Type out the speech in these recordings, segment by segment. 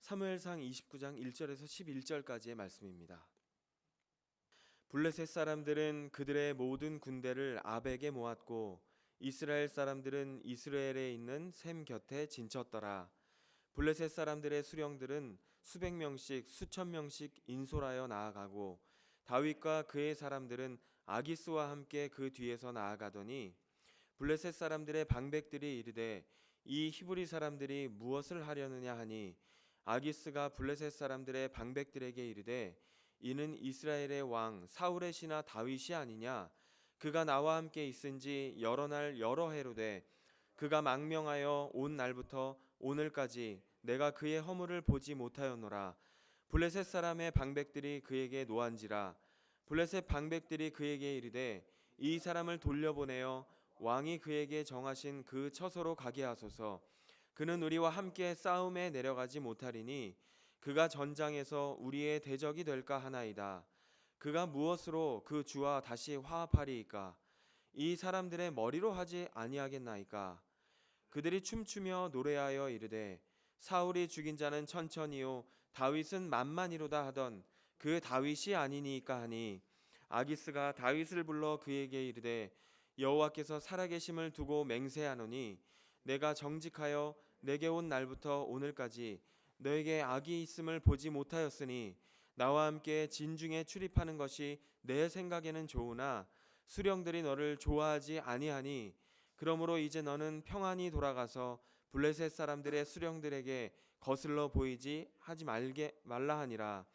사무엘상 29장 1절에서 11절까지의 말씀입니다. 블레셋 사람들은 그들의 모든 군대를 아벡에 모았고 이스라엘 사람들은 이스라엘에 있는 셈 곁에 진쳤더라. 블레셋 사람들의 수령들은 수백 명씩 수천 명씩 인솔하여 나아가고 다윗과 그의 사람들은 아기스와 함께 그 뒤에서 나아가더니 블레셋 사람들의 방백들이 이르되 이 히브리 사람들이 무엇을 하려느냐 하니 아기스가 블레셋 사람들의 방백들에게 이르되 이는 이스라엘의 왕 사울의 신하 다윗이 아니냐. 그가 나와 함께 있은지 여러 날 여러 해로 돼 그가 망명하여 온 날부터 오늘까지 내가 그의 허물을 보지 못하였노라. 블레셋 사람의 방백들이 그에게 노한지라. 블레셋 방백들이 그에게 이르되 이 사람을 돌려보내어 왕이 그에게 정하신 그 처소로 가게 하소서. 그는 우리와 함께 싸움에 내려가지 못하리니 그가 전장에서 우리의 대적이 될까 하나이다. 그가 무엇으로 그 주와 다시 화합하리이까? 이 사람들의 머리로 하지 아니하겠나이까? 그들이 춤추며 노래하여 이르되 사울이 죽인 자는 천천히요 다윗은 만만이로다 하던 그 다윗이 아니니까 하니 아기스가 다윗을 불러 그에게 이르되 여호와께서 살아계심을 두고 맹세하노니 내가 정직하여 내게 온 날부터 오늘까지 너에게 악이 있음을 보지 못하였으니 나와 함께 진중에 출입하는 것이 내 생각에는 좋으나 수령들이 너를 좋아하지 아니하니 그러므로 이제 너는 평안히 돌아가서 블레셋 사람들의 수령들에게 거슬러 보이지 하지 말라 하니라.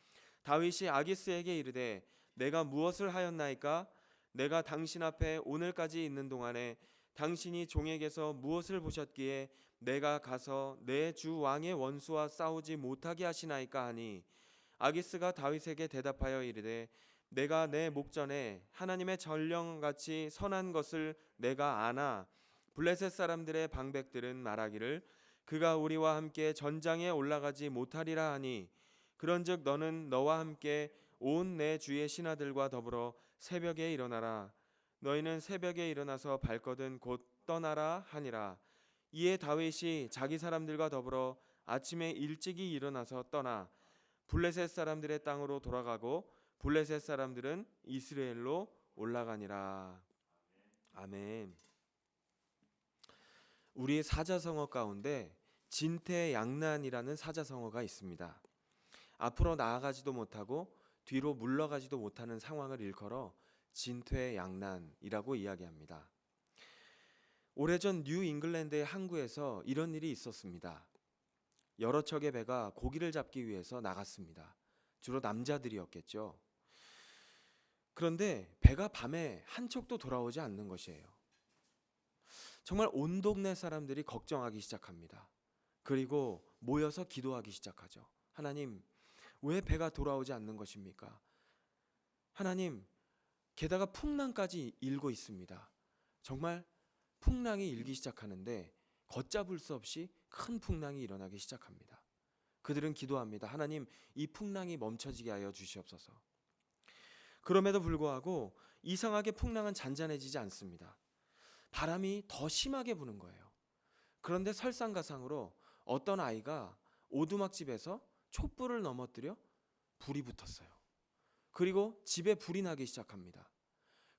다윗이 아기스에게 이르되 내가 무엇을 하였나이까? 내가 당신 앞에 오늘까지 있는 동안에 당신이 종에게서 무엇을 보셨기에 내가 가서 내 주 왕의 원수와 싸우지 못하게 하시나이까 하니 아기스가 다윗에게 대답하여 이르되 내가 내 목전에 하나님의 전령같이 선한 것을 내가 아나 블레셋 사람들의 방백들은 말하기를 그가 우리와 함께 전장에 올라가지 못하리라 하니 그런즉 너는 너와 함께 온 내 주의 신하들과 더불어 새벽에 일어나라. 너희는 새벽에 일어나서 발거든 곧 떠나라 하니라. 이에 다윗이 자기 사람들과 더불어 아침에 일찍이 일어나서 떠나 블레셋 사람들의 땅으로 돌아가고 블레셋 사람들은 이스라엘로 올라가니라. 아멘. 우리 사자성어 가운데 진퇴양난이라는 사자성어가 있습니다. 앞으로 나아가지도 못하고 뒤로 물러가지도 못하는 상황을 일컬어 진퇴양난이라고 이야기합니다. 오래전 뉴 잉글랜드의 항구에서 이런 일이 있었습니다. 여러 척의 배가 고기를 잡기 위해서 나갔습니다. 주로 남자들이었겠죠. 그런데 배가 밤에 한 척도 돌아오지 않는 것이에요. 정말 온 동네 사람들이 걱정하기 시작합니다. 그리고 모여서 기도하기 시작하죠. 하나님, 왜 배가 돌아오지 않는 것입니까? 하나님, 게다가 풍랑까지 일고 있습니다. 정말 풍랑이 일기 시작하는데 걷잡을 수 없이 큰 풍랑이 일어나기 시작합니다. 그들은 기도합니다. 하나님, 이 풍랑이 멈춰지게 하여 주시옵소서. 그럼에도 불구하고 이상하게 풍랑은 잔잔해지지 않습니다. 바람이 더 심하게 부는 거예요. 그런데 설상가상으로 어떤 아이가 오두막집에서 촛불을 넘어뜨려 불이 붙었어요. 그리고 집에 불이 나기 시작합니다.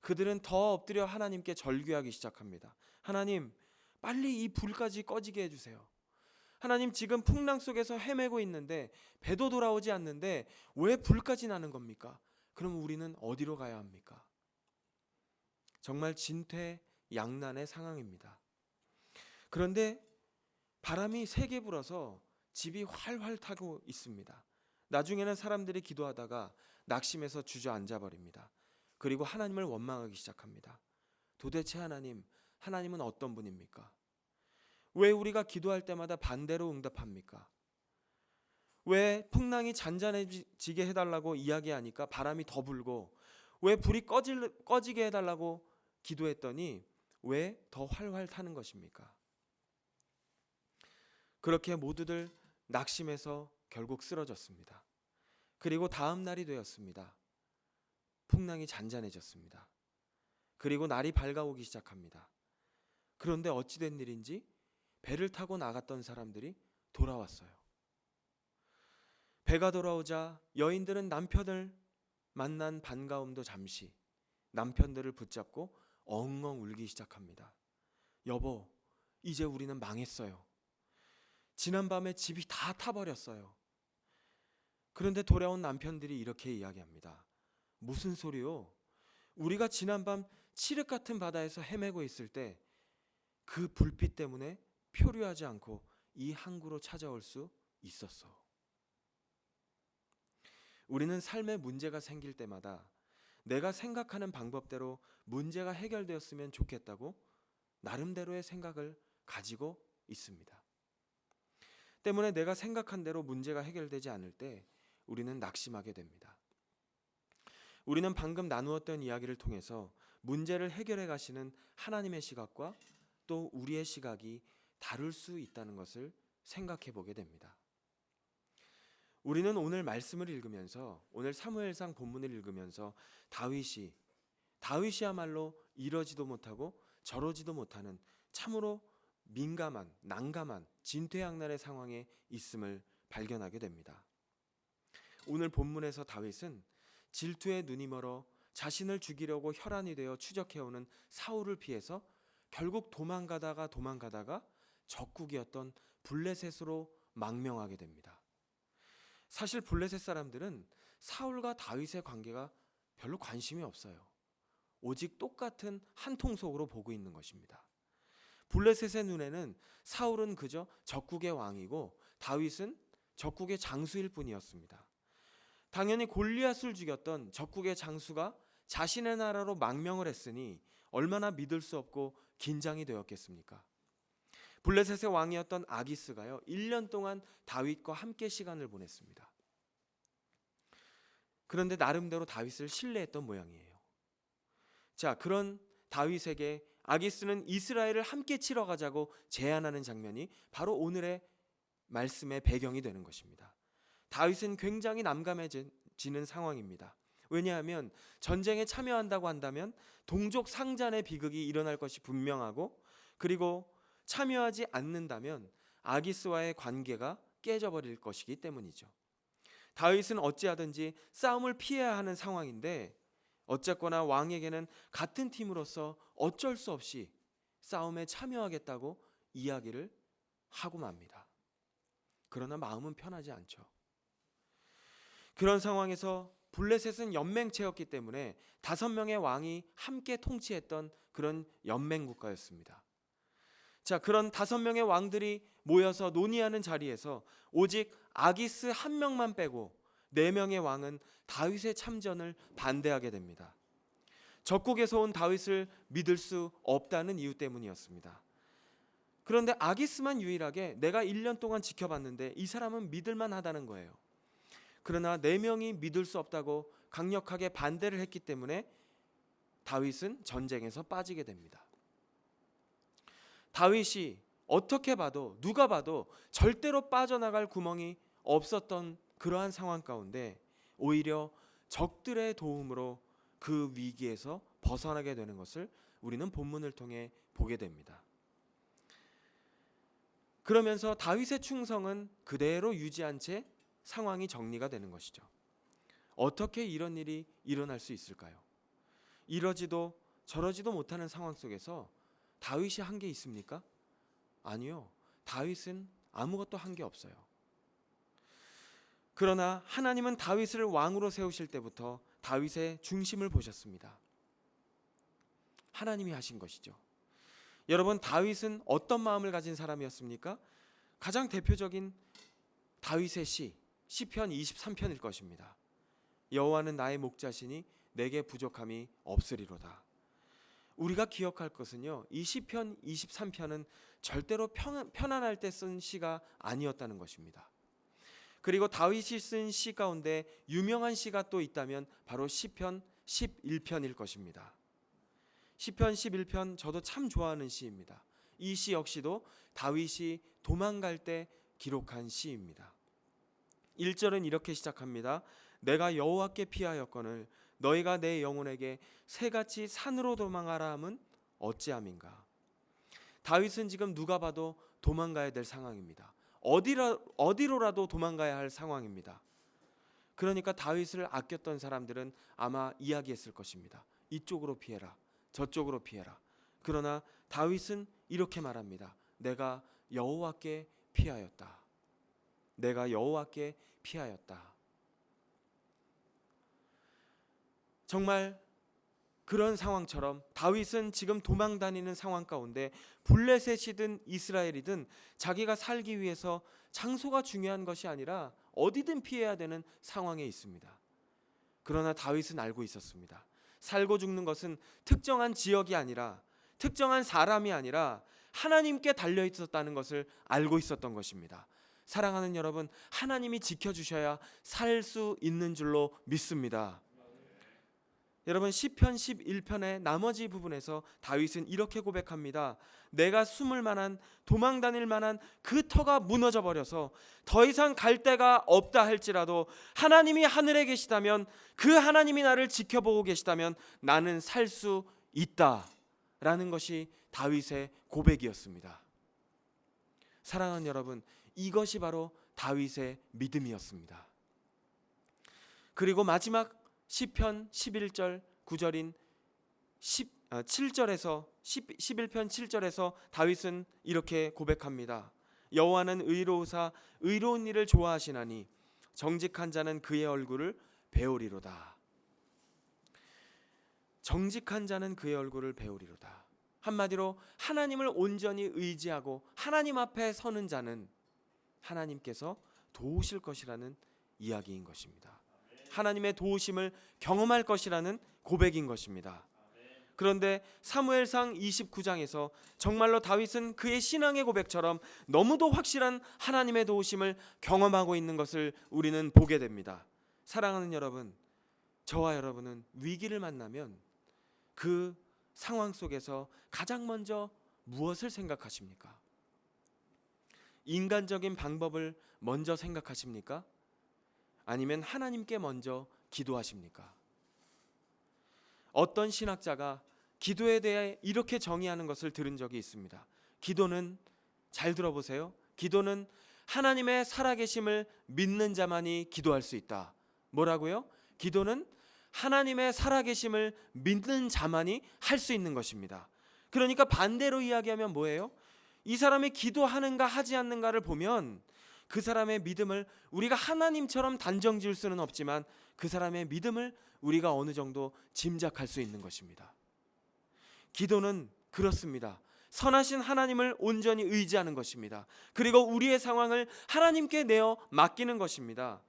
그들은 더 엎드려 하나님께 절규하기 시작합니다. 하나님, 빨리 이 불까지 꺼지게 해주세요. 하나님, 지금 풍랑 속에서 헤매고 있는데 배도 돌아오지 않는데 왜 불까지 나는 겁니까? 그럼 우리는 어디로 가야 합니까? 정말 진퇴양난의 상황입니다. 그런데 바람이 세게 불어서 집이 활활 타고 있습니다. 나중에는 사람들이 기도하다가 낙심해서 주저앉아 버립니다. 그리고 하나님을 원망하기 시작합니다. 도대체 하나님은 어떤 분입니까? 왜 우리가 기도할 때마다 반대로 응답합니까? 왜 풍랑이 잔잔해지게 해달라고 이야기하니까 바람이 더 불고, 왜 불이 꺼지게 해달라고 기도했더니 왜 더 활활 타는 것입니까? 그렇게 모두들 낙심해서 결국 쓰러졌습니다. 그리고 다음 날이 되었습니다. 풍랑이 잔잔해졌습니다. 그리고 날이 밝아오기 시작합니다. 그런데 어찌된 일인지 배를 타고 나갔던 사람들이 돌아왔어요. 배가 돌아오자 여인들은 남편을 만난 반가움도 잠시 남편들을 붙잡고 엉엉 울기 시작합니다. 여보, 이제 우리는 망했어요. 지난밤에 집이 다 타버렸어요. 그런데 돌아온 남편들이 이렇게 이야기합니다. 무슨 소리요? 우리가 지난밤 칠흑 같은 바다에서 헤매고 있을 때 그 불빛 때문에 표류하지 않고 이 항구로 찾아올 수 있었어. 우리는 삶에 문제가 생길 때마다 내가 생각하는 방법대로 문제가 해결되었으면 좋겠다고 나름대로의 생각을 가지고 있습니다. 때문에 내가 생각한 대로 문제가 해결되지 않을 때 우리는 낙심하게 됩니다. 우리는 방금 나누었던 이야기를 통해서 문제를 해결해 가시는 하나님의 시각과 또 우리의 시각이 다를 수 있다는 것을 생각해 보게 됩니다. 우리는 오늘 말씀을 읽으면서, 오늘 사무엘상 본문을 읽으면서 다윗이야말로 이러지도 못하고 저러지도 못하는 참으로 민감한, 난감한 진퇴양난의 상황에 있음을 발견하게 됩니다. 오늘 본문에서 다윗은 질투에 눈이 멀어 자신을 죽이려고 혈안이 되어 추적해오는 사울을 피해서 결국 도망가다가 적국이었던 블레셋으로 망명하게 됩니다. 사실 블레셋 사람들은 사울과 다윗의 관계가 별로 관심이 없어요. 오직 똑같은 한 통속으로 보고 있는 것입니다. 블레셋의 눈에는 사울은 그저 적국의 왕이고 다윗은 적국의 장수일 뿐이었습니다. 당연히 골리앗을 죽였던 적국의 장수가 자신의 나라로 망명을 했으니 얼마나 믿을 수 없고 긴장이 되었겠습니까? 블레셋의 왕이었던 아기스가요, 1년 동안 다윗과 함께 시간을 보냈습니다. 그런데 나름대로 다윗을 신뢰했던 모양이에요. 자, 그런 다윗에게 아기스는 이스라엘을 함께 치러 가자고 제안하는 장면이 바로 오늘의 말씀의 배경이 되는 것입니다. 다윗은 굉장히 난감해지는 상황입니다. 왜냐하면 전쟁에 참여한다고 한다면 동족 상잔의 비극이 일어날 것이 분명하고, 그리고 참여하지 않는다면 아기스와의 관계가 깨져버릴 것이기 때문이죠. 다윗은 어찌하든지 싸움을 피해야 하는 상황인데 어쨌거나 왕에게는 같은 팀으로서 어쩔 수 없이 싸움에 참여하겠다고 이야기를 하고 맙니다. 그러나 마음은 편하지 않죠. 그런 상황에서 블레셋은 연맹체였기 때문에 5명의 왕이 함께 통치했던 그런 연맹 국가였습니다. 자, 그런 5명의 왕들이 모여서 논의하는 자리에서 오직 아기스 한 명만 빼고 4명의 왕은 다윗의 참전을 반대하게 됩니다. 적국에서 온 다윗을 믿을 수 없다는 이유 때문이었습니다. 그런데 아기스만 유일하게 내가 1년 동안 지켜봤는데 이 사람은 믿을만 하다는 거예요. 그러나 4명이 믿을 수 없다고 강력하게 반대를 했기 때문에 다윗은 전쟁에서 빠지게 됩니다. 다윗이 어떻게 봐도, 누가 봐도 절대로 빠져나갈 구멍이 없었던 그러한 상황 가운데 오히려 적들의 도움으로 그 위기에서 벗어나게 되는 것을 우리는 본문을 통해 보게 됩니다. 그러면서 다윗의 충성은 그대로 유지한 채 상황이 정리가 되는 것이죠. 어떻게 이런 일이 일어날 수 있을까요? 이러지도 저러지도 못하는 상황 속에서 다윗이 한 게 있습니까? 아니요. 다윗은 아무것도 한 게 없어요. 그러나 하나님은 다윗을 왕으로 세우실 때부터 다윗의 중심을 보셨습니다. 하나님이 하신 것이죠. 여러분, 다윗은 어떤 마음을 가진 사람이었습니까? 가장 대표적인 다윗의 시편 23편일 것입니다. 여호와는 나의 목자시니 내게 부족함이 없으리로다. 우리가 기억할 것은요, 이 시편 23편은 절대로 편안할 때 쓴 시가 아니었다는 것입니다. 그리고 다윗이 쓴 시 가운데 유명한 시가 또 있다면 바로 시편 11편일 것입니다. 시편 11편 저도 참 좋아하는 시입니다. 이 시 역시도 다윗이 도망갈 때 기록한 시입니다. 1절은 이렇게 시작합니다. 내가 여호와께 피하였거늘 너희가 내 영혼에게 새같이 산으로 도망하라 함은 어찌함인가. 다윗은 지금 누가 봐도 도망가야 될 상황입니다. 어디로라도 도망가야 할 상황입니다. 그러니까 다윗을 아꼈던 사람들은 아마 이야기했을 것입니다. 이쪽으로 피해라, 저쪽으로 피해라. 그러나 다윗은 이렇게 말합니다. 내가 여호와께 피하였다. 내가 여호와께 피하였다. 정말 그런 상황처럼 다윗은 지금 도망 다니는 상황 가운데 블레셋이든 이스라엘이든 자기가 살기 위해서 장소가 중요한 것이 아니라 어디든 피해야 되는 상황에 있습니다. 그러나 다윗은 알고 있었습니다. 살고 죽는 것은 특정한 지역이 아니라, 특정한 사람이 아니라 하나님께 달려 있었다는 것을 알고 있었던 것입니다. 사랑하는 여러분, 하나님이 지켜주셔야 살 수 있는 줄로 믿습니다. 여러분, 시편 11편의 나머지 부분에서 다윗은 이렇게 고백합니다. 내가 숨을 만한, 도망 다닐 만한 그 터가 무너져 버려서 더 이상 갈 데가 없다 할지라도 하나님이 하늘에 계시다면, 그 하나님이 나를 지켜보고 계시다면 나는 살 수 있다 라는 것이 다윗의 고백이었습니다. 사랑하는 여러분, 이것이 바로 다윗의 믿음이었습니다. 그리고 마지막 시편 11절 9절인 7절에서 11편 7절에서 다윗은 이렇게 고백합니다. 여호와는 의로우사 의로운 일을 좋아하시나니 정직한 자는 그의 얼굴을 배우리로다. 정직한 자는 그의 얼굴을 배우리로다. 한마디로 하나님을 온전히 의지하고 하나님 앞에 서는 자는 하나님께서 도우실 것이라는 이야기인 것입니다. 하나님의 도우심을 경험할 것이라는 고백인 것입니다. 그런데 사무엘상 29장에서 정말로 다윗은 그의 신앙의 고백처럼 너무도 확실한 하나님의 도우심을 경험하고 있는 것을 우리는 보게 됩니다. 사랑하는 여러분, 저와 여러분은 위기를 만나면 그 상황 속에서 가장 먼저 무엇을 생각하십니까? 인간적인 방법을 먼저 생각하십니까? 아니면 하나님께 먼저 기도하십니까? 어떤 신학자가 기도에 대해 이렇게 정의하는 것을 들은 적이 있습니다. 기도는, 잘 들어보세요, 기도는 하나님의 살아계심을 믿는 자만이 기도할 수 있다. 뭐라고요? 기도는 하나님의 살아계심을 믿는 자만이 할 수 있는 것입니다. 그러니까 반대로 이야기하면 뭐예요? 이 사람이 기도하는가 하지 않는가를 보면 그 사람의 믿음을 우리가 하나님처럼 단정 지을 수는 없지만 그 사람의 믿음을 우리가 어느 정도 짐작할 수 있는 것입니다. 기도는 그렇습니다. 선하신 하나님을 온전히 의지하는 것입니다. 그리고 우리의 상황을 하나님께 내어 맡기는 것입니다.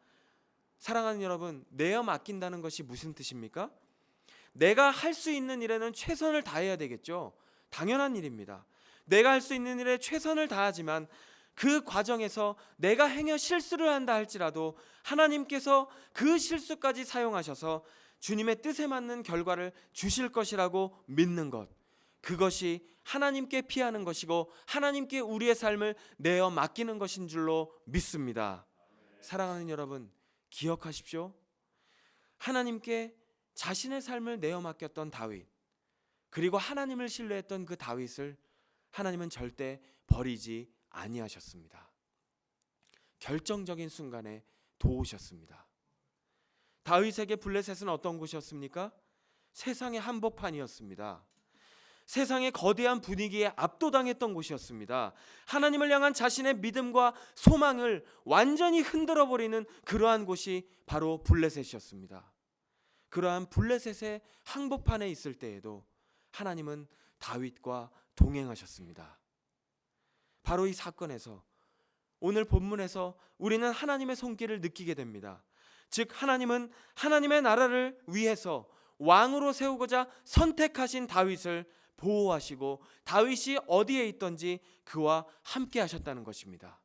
사랑하는 여러분, 내어 맡긴다는 것이 무슨 뜻입니까? 내가 할 수 있는 일에는 최선을 다해야 되겠죠. 당연한 일입니다. 내가 할 수 있는 일에 최선을 다하지만 그 과정에서 내가 행여 실수를 한다 할지라도 하나님께서 그 실수까지 사용하셔서 주님의 뜻에 맞는 결과를 주실 것이라고 믿는 것, 그것이 하나님께 피하는 것이고 하나님께 우리의 삶을 내어 맡기는 것인 줄로 믿습니다. 사랑하는 여러분, 기억하십시오. 하나님께 자신의 삶을 내어 맡겼던 다윗, 그리고 하나님을 신뢰했던 그 다윗을 하나님은 절대 버리지 아니하셨습니다. 결정적인 순간에 도우셨습니다. 다윗에게 블레셋은 어떤 곳이었습니까? 세상의 한복판이었습니다. 세상의 거대한 분위기에 압도당했던 곳이었습니다. 하나님을 향한 자신의 믿음과 소망을 완전히 흔들어버리는 그러한 곳이 바로 블레셋이었습니다. 그러한 블레셋의 한복판에 있을 때에도 하나님은 다윗과 동행하셨습니다. 바로 이 사건에서, 오늘 본문에서 우리는 하나님의 손길을 느끼게 됩니다. 즉 하나님은 하나님의 나라를 위해서 왕으로 세우고자 선택하신 다윗을 보호하시고 다윗이 어디에 있든지 그와 함께 하셨다는 것입니다.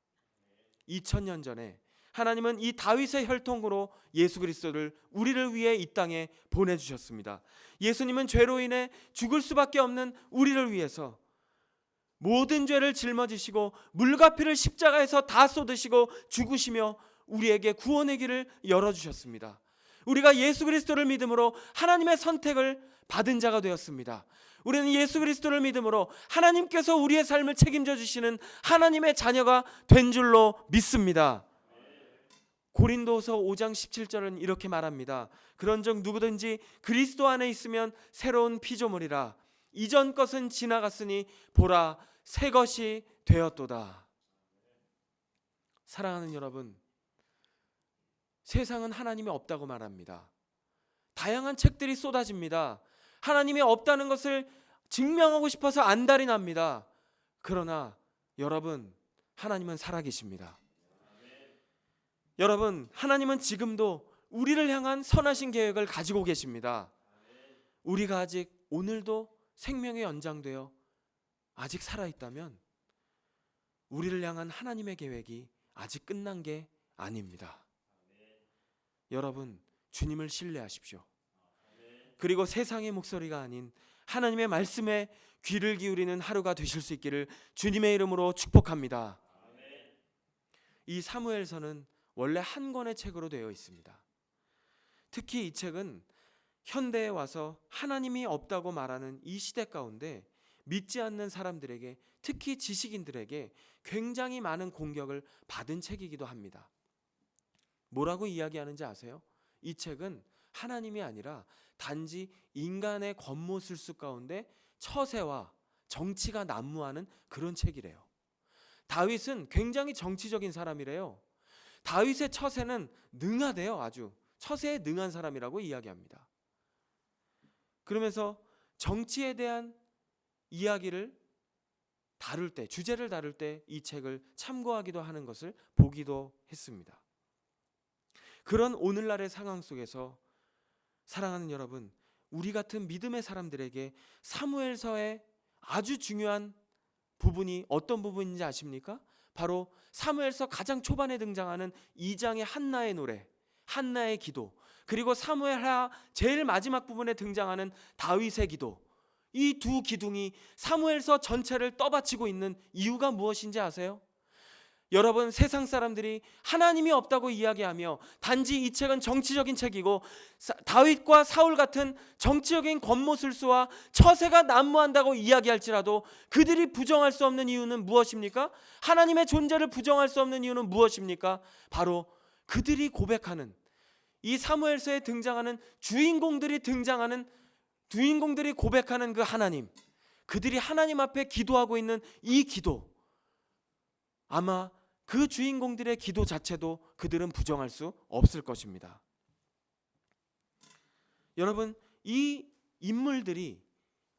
2000년 전에 하나님은 이 다윗의 혈통으로 예수 그리스도를 우리를 위해 이 땅에 보내주셨습니다. 예수님은 죄로 인해 죽을 수밖에 없는 우리를 위해서 모든 죄를 짊어지시고 물과 피를 십자가에서 다 쏟으시고 죽으시며 우리에게 구원의 길을 열어주셨습니다. 우리가 예수 그리스도를 믿음으로 하나님의 선택을 받은 자가 되었습니다. 우리는 예수 그리스도를 믿음으로 하나님께서 우리의 삶을 책임져 주시는 하나님의 자녀가 된 줄로 믿습니다. 고린도서 5장 17절은 이렇게 말합니다. 그런즉 누구든지 그리스도 안에 있으면 새로운 피조물이라. 이전 것은 지나갔으니 보라 새 것이 되었도다. 사랑하는 여러분, 세상은 하나님이 없다고 말합니다. 다양한 책들이 쏟아집니다. 하나님이 없다는 것을 증명하고 싶어서 안달이 납니다. 그러나 여러분, 하나님은 살아계십니다. 여러분, 하나님은 지금도 우리를 향한 선하신 계획을 가지고 계십니다. 우리가 아직 오늘도 생명이 연장되어 아직 살아있다면 우리를 향한 하나님의 계획이 아직 끝난 게 아닙니다. 여러분, 주님을 신뢰하십시오. 그리고 세상의 목소리가 아닌 하나님의 말씀에 귀를 기울이는 하루가 되실 수 있기를 주님의 이름으로 축복합니다. 이 사무엘서는 원래 한 권의 책으로 되어 있습니다. 특히 이 책은 현대에 와서 하나님이 없다고 말하는 이 시대 가운데 믿지 않는 사람들에게, 특히 지식인들에게 굉장히 많은 공격을 받은 책이기도 합니다. 뭐라고 이야기하는지 아세요? 이 책은 하나님이 아니라 단지 인간의 겉모술수 가운데 처세와 정치가 난무하는 그런 책이래요. 다윗은 굉장히 정치적인 사람이래요. 다윗의 처세는 능하대요. 아주 처세에 능한 사람이라고 이야기합니다. 그러면서 정치에 대한 이야기를 다룰 때, 주제를 다룰 때 이 책을 참고하기도 하는 것을 보기도 했습니다. 그런 오늘날의 상황 속에서 사랑하는 여러분, 우리 같은 믿음의 사람들에게 사무엘서의 아주 중요한 부분이 어떤 부분인지 아십니까? 바로 사무엘서 가장 초반에 등장하는 2장의 한나의 노래, 한나의 기도, 그리고 사무엘하 제일 마지막 부분에 등장하는 다윗의 기도, 이 두 기둥이 사무엘서 전체를 떠받치고 있는 이유가 무엇인지 아세요? 여러분, 세상 사람들이 하나님이 없다고 이야기하며 단지 이 책은 정치적인 책이고 다윗과 사울 같은 정치적인 겉모술수와 처세가 난무한다고 이야기할지라도 그들이 부정할 수 없는 이유는 무엇입니까? 하나님의 존재를 부정할 수 없는 이유는 무엇입니까? 바로 그들이 고백하는, 이 사무엘서에 등장하는 주인공들이 고백하는 그 하나님, 그들이 하나님 앞에 기도하고 있는 이 기도, 아마 그 주인공들의 기도 자체도 그들은 부정할 수 없을 것입니다. 여러분, 이 인물들이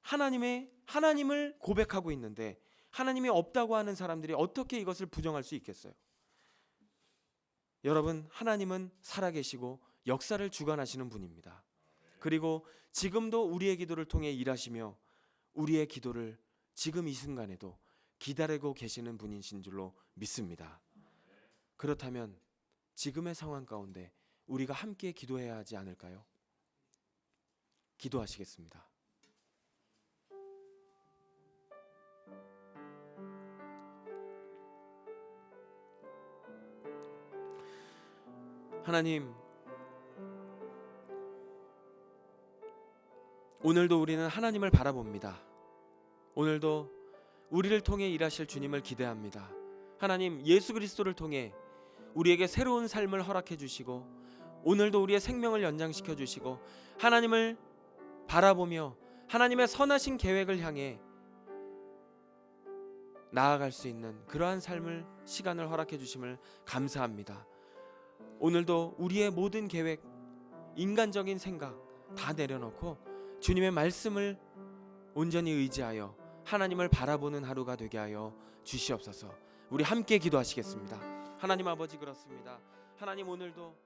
하나님을 고백하고 있는데 하나님이 없다고 하는 사람들이 어떻게 이것을 부정할 수 있겠어요? 여러분, 하나님은 살아계시고 역사를 주관하시는 분입니다. 그리고 지금도 우리의 기도를 통해 일하시며 우리의 기도를 지금 이 순간에도 기다리고 계시는 분이신 줄로 믿습니다. 그렇다면 지금의 상황 가운데 우리가 함께 기도해야 하지 않을까요? 기도하시겠습니다. 하나님, 오늘도 우리는 하나님을 바라봅니다. 오늘도 우리를 통해 일하실 주님을 기대합니다. 하나님, 예수 그리스도를 통해 우리에게 새로운 삶을 허락해 주시고 오늘도 우리의 생명을 연장시켜 주시고 하나님을 바라보며 하나님의 선하신 계획을 향해 나아갈 수 있는 그러한 삶을, 시간을 허락해 주심을 감사합니다. 오늘도 우리의 모든 계획, 인간적인 생각 다 내려놓고 주님의 말씀을 온전히 의지하여 하나님을 바라보는 하루가 되게 하여 주시옵소서. 우리 함께 기도하시겠습니다. 하나님 아버지, 그렇습니다. 하나님, 오늘도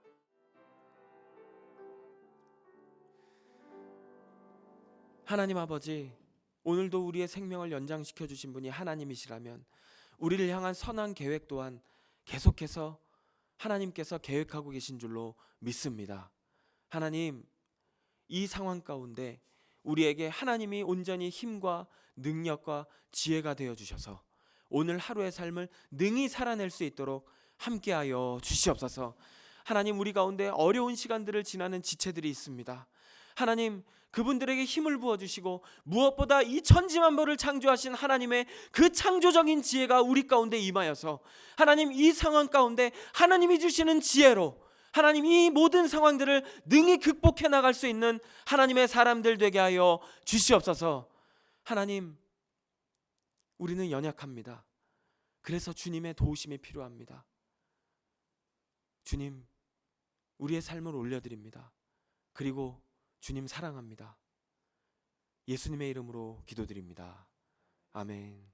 하나님 아버지, 오늘도 우리의 생명을 연장시켜 주신 분이 하나님이시라면 우리를 향한 선한 계획 또한 계속해서 하나님께서 계획하고 계신 줄로 믿습니다. 하나님, 이 상황 가운데 우리에게 하나님이 온전히 힘과 능력과 지혜가 되어 주셔서 오늘 하루의 삶을 능히 살아낼 수 있도록 함께하여 주시옵소서. 하나님, 우리 가운데 어려운 시간들을 지나는 지체들이 있습니다. 하나님, 그분들에게 힘을 부어주시고 무엇보다 이 천지만물을 창조하신 하나님의 그 창조적인 지혜가 우리 가운데 임하여서 하나님 이 상황 가운데 하나님이 주시는 지혜로 하나님 이 모든 상황들을 능히 극복해 나갈 수 있는 하나님의 사람들 되게 하여 주시옵소서. 하나님, 우리는 연약합니다. 그래서 주님의 도우심이 필요합니다. 주님, 우리의 삶을 올려드립니다. 그리고 주님 사랑합니다. 예수님의 이름으로 기도드립니다. 아멘.